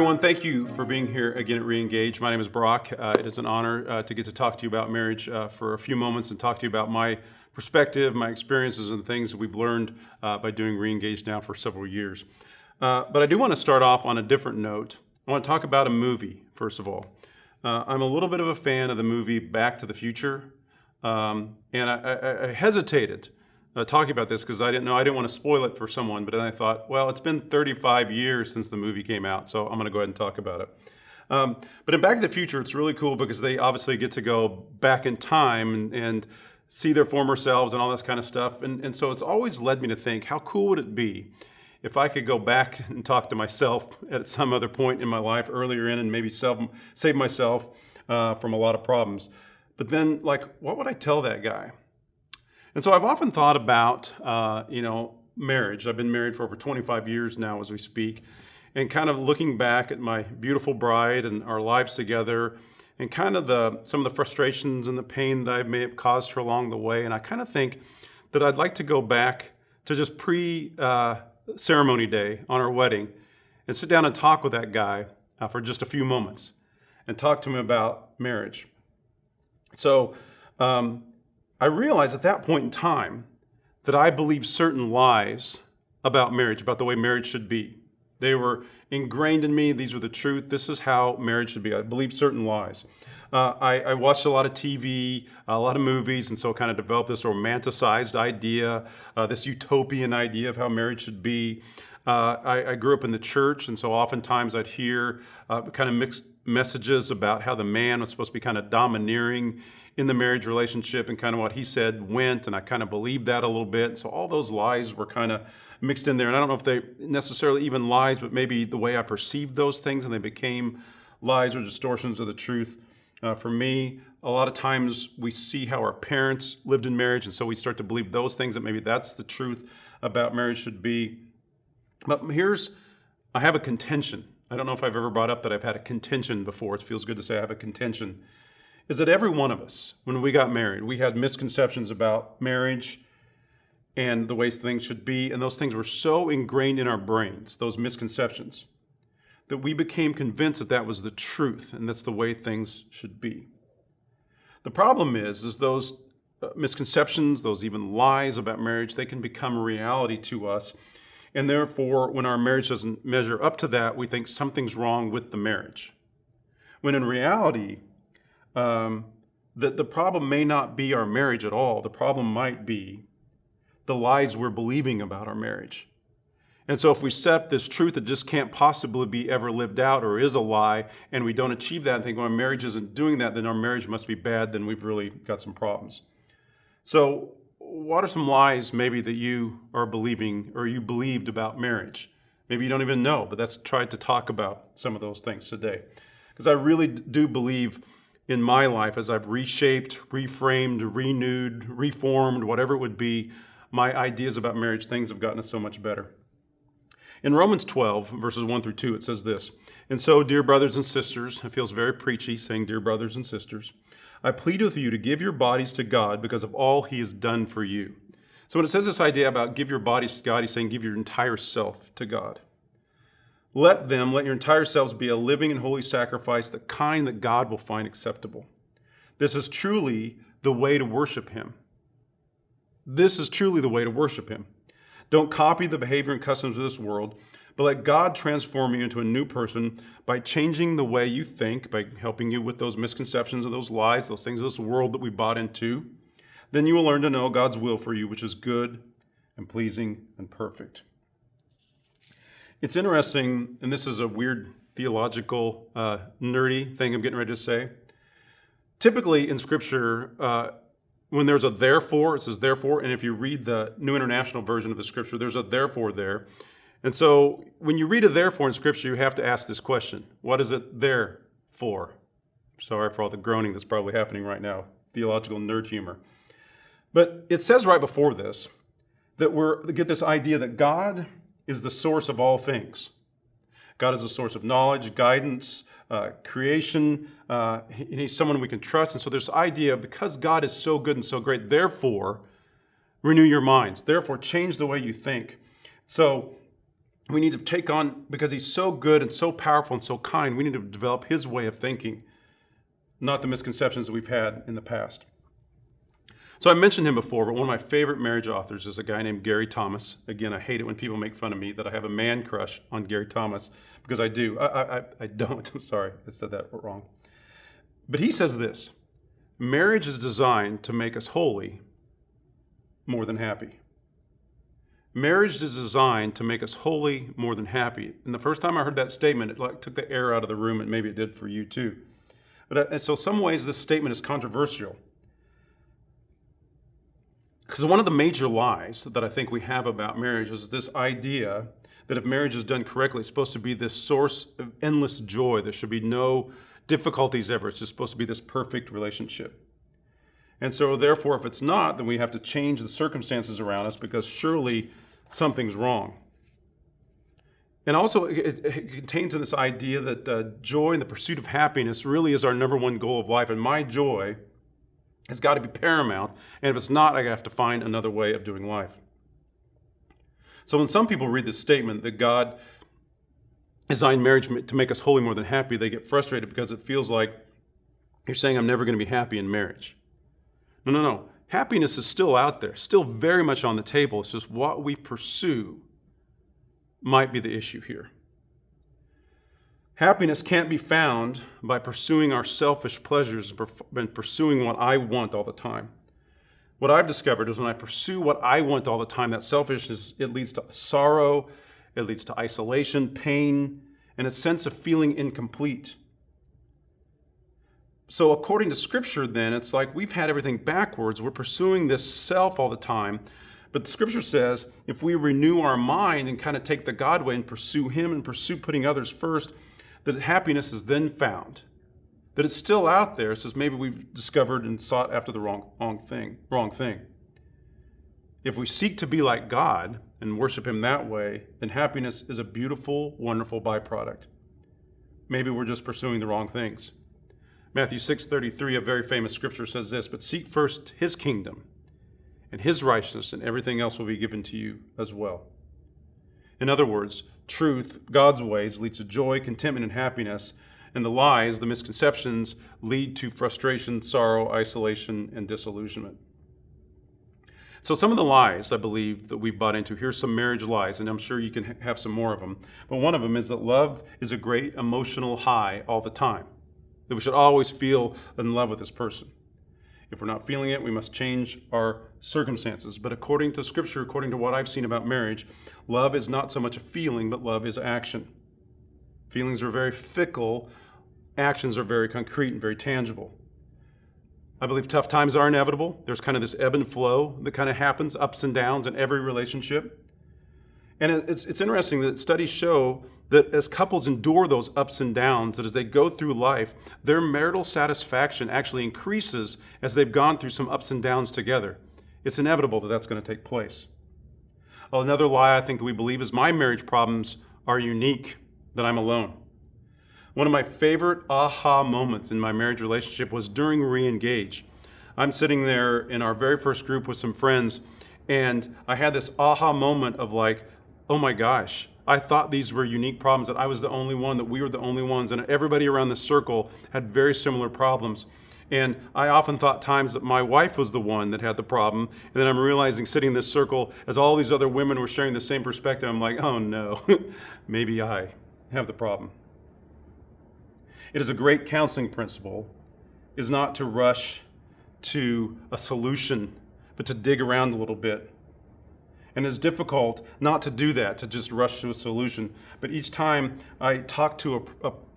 everyone. Thank you for being here again at Reengage. My name is Brock. It is an honor to get to talk to you about marriage for a few moments and talk to you about my perspective, my experiences, and things that we've learned by doing Reengage now for several years. But I do want to start off on a different note. I want to talk about a movie, first of all. I'm a little bit of a fan of the movie Back to the Future, and I hesitated talking about this because I didn't want to spoil it for someone, but then I thought, well, it's been 35 years since the movie came out, so I'm going to go ahead and talk about it. But in Back to the Future, it's really cool because they obviously get to go back in time and see their former selves and all this kind of stuff. And so it's always led me to think, how cool would it be if I could go back and talk to myself at some other point in my life earlier in and maybe save myself from a lot of problems. But then, what would I tell that guy? And so I've often thought about, marriage. I've been married for over 25 years now as we speak, and kind of looking back at my beautiful bride and our lives together and kind of some of the frustrations and the pain that I may have caused her along the way. And I kind of think that I'd like to go back to just pre-ceremony day on our wedding and sit down and talk with that guy for just a few moments and talk to him about marriage. So, I realized at that point in time that I believed certain lies about marriage, about the way marriage should be. They were ingrained in me. These were the truth. This is how marriage should be. I believed certain lies. I watched a lot of TV, a lot of movies, and so kind of developed this romanticized idea, this utopian idea of how marriage should be. I grew up in the church, and so oftentimes I'd hear kind of mixed messages about how the man was supposed to be kind of domineering in the marriage relationship, and kind of what he said went, and I kind of believed that a little bit. So all those lies were kind of mixed in there, and I don't know if they necessarily even lies, but maybe the way I perceived those things, and they became lies or distortions of the truth. For me, a lot of times we see how our parents lived in marriage, and so we start to believe those things, that maybe that's the truth about marriage should be. But I have a contention. I don't know if I've ever brought up that I've had a contention before. It feels good to say I have a contention. Is that every one of us, when we got married, we had misconceptions about marriage and the ways things should be, and those things were so ingrained in our brains, those misconceptions, that we became convinced that that was the truth and that's the way things should be. The problem is those misconceptions, those even lies about marriage, they can become a reality to us. And therefore, when our marriage doesn't measure up to that, we think something's wrong with the marriage. When in reality, the problem may not be our marriage at all. The problem might be the lies we're believing about our marriage. And so if we accept this truth that just can't possibly be ever lived out or is a lie, and we don't achieve that and think, well, our marriage isn't doing that, then our marriage must be bad, then we've really got some problems. So what are some lies maybe that you are believing or you believed about marriage? Maybe you don't even know, but let's try to talk about some of those things today. Because I really do believe in my life, as I've reshaped, reframed, renewed, reformed, whatever it would be, my ideas about marriage, things have gotten us so much better. In Romans 12, verses 1 through 2, it says this, "And so, dear brothers and sisters," it feels very preachy saying dear brothers and sisters, "I plead with you to give your bodies to God because of all he has done for you." So when it says this idea about give your bodies to God, he's saying give your entire self to God. Let your entire selves be a living and holy sacrifice, the kind that God will find acceptable. This is truly the way to worship him. This is truly the way to worship him. Don't copy the behavior and customs of this world, but let God transform you into a new person by changing the way you think, by helping you with those misconceptions of those lies, those things of this world that we bought into. Then you will learn to know God's will for you, which is good and pleasing and perfect. It's interesting, and this is a weird theological, nerdy thing I'm getting ready to say. Typically in Scripture, when there's a therefore, it says therefore, and if you read the New International Version of the Scripture, there's a therefore there. And so when you read a therefore in Scripture, you have to ask this question: what is it there for? Sorry for all the groaning that's probably happening right now, theological nerd humor. But it says right before this that we get this idea that God is the source of all things. God is the source of knowledge, guidance, creation, and he's someone we can trust. And so there's this idea, because God is so good and so great, therefore, renew your minds. Therefore, change the way you think. So We need to take on, because he's so good and so powerful and so kind, we need to develop his way of thinking, not the misconceptions that we've had in the past. So I mentioned him before, but one of my favorite marriage authors is a guy named Gary Thomas. Again, I hate it when people make fun of me that I have a man crush on Gary Thomas, because I do. I don't. I'm sorry, I said that wrong. But he says this: marriage is designed to make us holy more than happy. Marriage is designed to make us holy more than happy. And the first time I heard that statement, it took the air out of the room, and maybe it did for you too. But so some ways this statement is controversial. Because one of the major lies that I think we have about marriage is this idea that if marriage is done correctly, it's supposed to be this source of endless joy. There should be no difficulties ever. It's just supposed to be this perfect relationship. And so therefore, if it's not, then we have to change the circumstances around us, because surely something's wrong. And also, it contains this idea that joy and the pursuit of happiness really is our number one goal of life. And my joy has got to be paramount. And if it's not, I have to find another way of doing life. So when some people read this statement that God designed marriage to make us holy more than happy, they get frustrated because it feels like you're saying I'm never going to be happy in marriage. No. Happiness is still out there, still very much on the table. It's just what we pursue might be the issue here. Happiness can't be found by pursuing our selfish pleasures and pursuing what I want all the time. What I've discovered is when I pursue what I want all the time, that selfishness, it leads to sorrow, it leads to isolation, pain, and a sense of feeling incomplete. So according to Scripture then, it's like we've had everything backwards. We're pursuing this self all the time. But the Scripture says if we renew our mind and kind of take the God way and pursue Him and pursue putting others first, that happiness is then found. That it's still out there. It's just maybe we've discovered and sought after the wrong thing. If we seek to be like God and worship Him that way, then happiness is a beautiful, wonderful byproduct. Maybe we're just pursuing the wrong things. Matthew 6:33, a very famous scripture, says this: but seek first His kingdom and His righteousness, and everything else will be given to you as well. In other words, truth, God's ways, leads to joy, contentment, and happiness, and the lies, the misconceptions, lead to frustration, sorrow, isolation, and disillusionment. So some of the lies, I believe, that we bought into, here's some marriage lies, and I'm sure you can have some more of them, but one of them is that love is a great emotional high all the time, that we should always feel in love with this person. If we're not feeling it, we must change our circumstances. But according to Scripture, according to what I've seen about marriage, love is not so much a feeling, but love is action. Feelings are very fickle. Actions are very concrete and very tangible. I believe tough times are inevitable. There's kind of this ebb and flow that kind of happens, ups and downs in every relationship. And it's interesting that studies show that as couples endure those ups and downs, that as they go through life, their marital satisfaction actually increases as they've gone through some ups and downs together. It's inevitable that that's going to take place. Another lie I think that we believe is my marriage problems are unique, that I'm alone. One of my favorite aha moments in my marriage relationship was during re-engage. I'm sitting there in our very first group with some friends, and I had this aha moment of like, oh my gosh, I thought these were unique problems, that I was the only one, that we were the only ones, and everybody around the circle had very similar problems. And I often thought times that my wife was the one that had the problem, and then I'm realizing sitting in this circle as all these other women were sharing the same perspective, I'm like, oh no, maybe I have the problem. It is a great counseling principle, is not to rush to a solution, but to dig around a little bit. And it's difficult not to do that, to just rush to a solution. But each time I talk to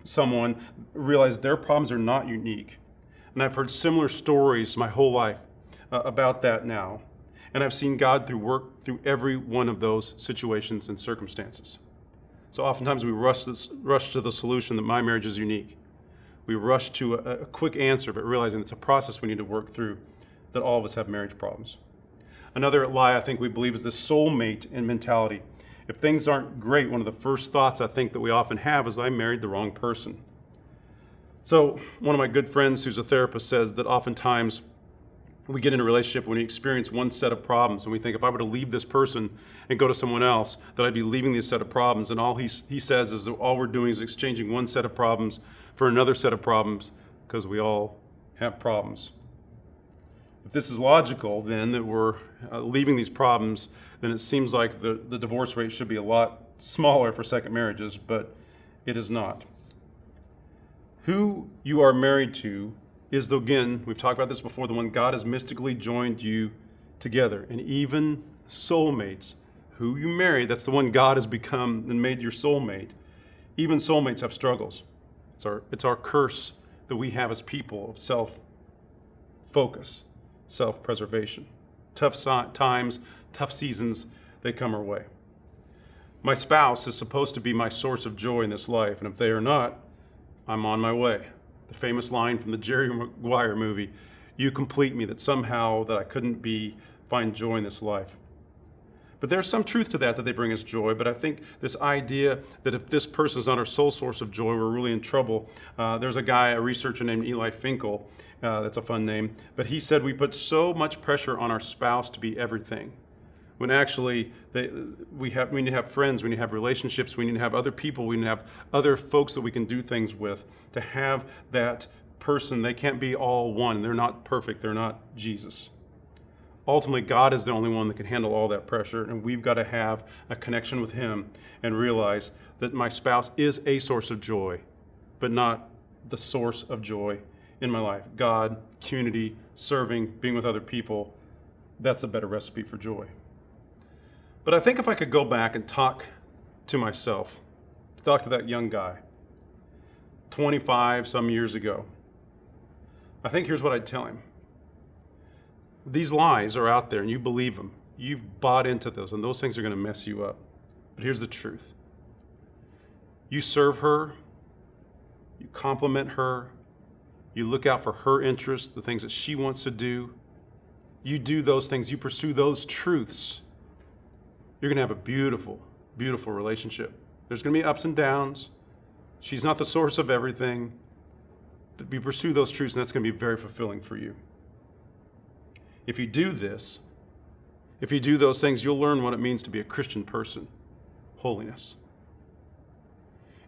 someone, realize their problems are not unique. And I've heard similar stories my whole life about that now. And I've seen God work through every one of those situations and circumstances. So oftentimes we rush to the solution that my marriage is unique. We rush to a quick answer, but realizing it's a process we need to work through, that all of us have marriage problems. Another lie I think we believe is the soulmate mentality. If things aren't great, one of the first thoughts I think that we often have is I married the wrong person. So one of my good friends who's a therapist says that oftentimes we get in a relationship when we experience one set of problems and we think if I were to leave this person and go to someone else, that I'd be leaving this set of problems. And all he says is that all we're doing is exchanging one set of problems for another set of problems because we all have problems. If this is logical, then that we're leaving these problems, then it seems like the divorce rate should be a lot smaller for second marriages, but it is not. Who you are married to is, again, we've talked about this before, the one God has mystically joined you together. And even soulmates, who you marry, that's the one God has become and made your soulmate. Even soulmates have struggles. It's our curse that we have as people of self-focus, self-preservation. Tough times, tough seasons, they come our way. My spouse is supposed to be my source of joy in this life, and if they are not, I'm on my way. The famous line from the Jerry Maguire movie, "You complete me," that somehow that I couldn't find joy in this life. But there's some truth to that they bring us joy, but I think this idea that if this person is not our sole source of joy, we're really in trouble. There's a researcher named Eli Finkel, that's a fun name, but he said we put so much pressure on our spouse to be everything, when actually we need to have friends, we need to have relationships, we need to have other people, we need to have other folks that we can do things with, to have that person. They can't be all one. They're not perfect. They're not Jesus. Ultimately, God is the only one that can handle all that pressure, and we've got to have a connection with Him and realize that my spouse is a source of joy, but not the source of joy in my life. God, community, serving, being with other people, that's a better recipe for joy. But I think if I could go back and talk to myself, talk to that young guy, 25 some years ago, I think here's what I'd tell him. These lies are out there and you believe them. You've bought into those, and those things are going to mess you up. But here's the truth. You serve her, you compliment her, you look out for her interests, the things that she wants to do. You do those things, you pursue those truths. You're going to have a beautiful, beautiful relationship. There's going to be ups and downs. She's not the source of everything. But you pursue those truths, and that's going to be very fulfilling for you. If you do this, if you do those things, you'll learn what it means to be a Christian person, holiness.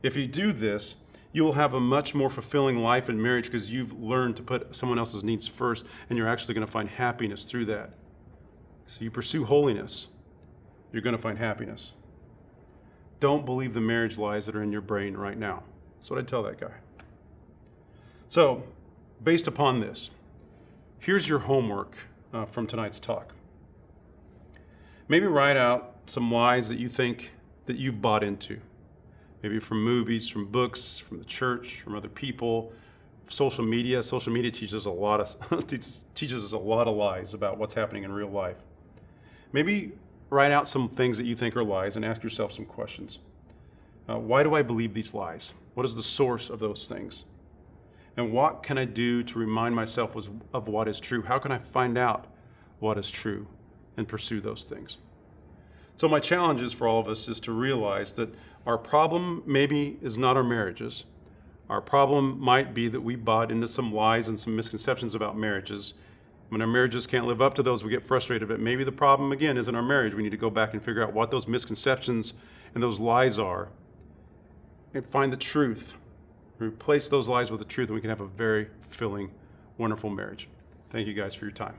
If you do this, you will have a much more fulfilling life in marriage because you've learned to put someone else's needs first, and you're actually going to find happiness through that. So you pursue holiness, you're going to find happiness. Don't believe the marriage lies that are in your brain right now. That's what I tell that guy. So, based upon this, here's your homework from tonight's talk. Maybe write out some lies that you think that you've bought into. Maybe from movies, from books, from the church, from other people, social media. Social media teaches us a lot of lies about what's happening in real life. Maybe write out some things that you think are lies and ask yourself some questions. Why do I believe these lies? What is the source of those things? And what can I do to remind myself of what is true? How can I find out what is true and pursue those things? So my challenge is for all of us is to realize that our problem maybe is not our marriages. Our problem might be that we bought into some lies and some misconceptions about marriages. When our marriages can't live up to those, we get frustrated. But maybe the problem, again, isn't our marriage. We need to go back and figure out what those misconceptions and those lies are and find the truth. Replace those lies with the truth, and we can have a very fulfilling, wonderful marriage. Thank you guys for your time.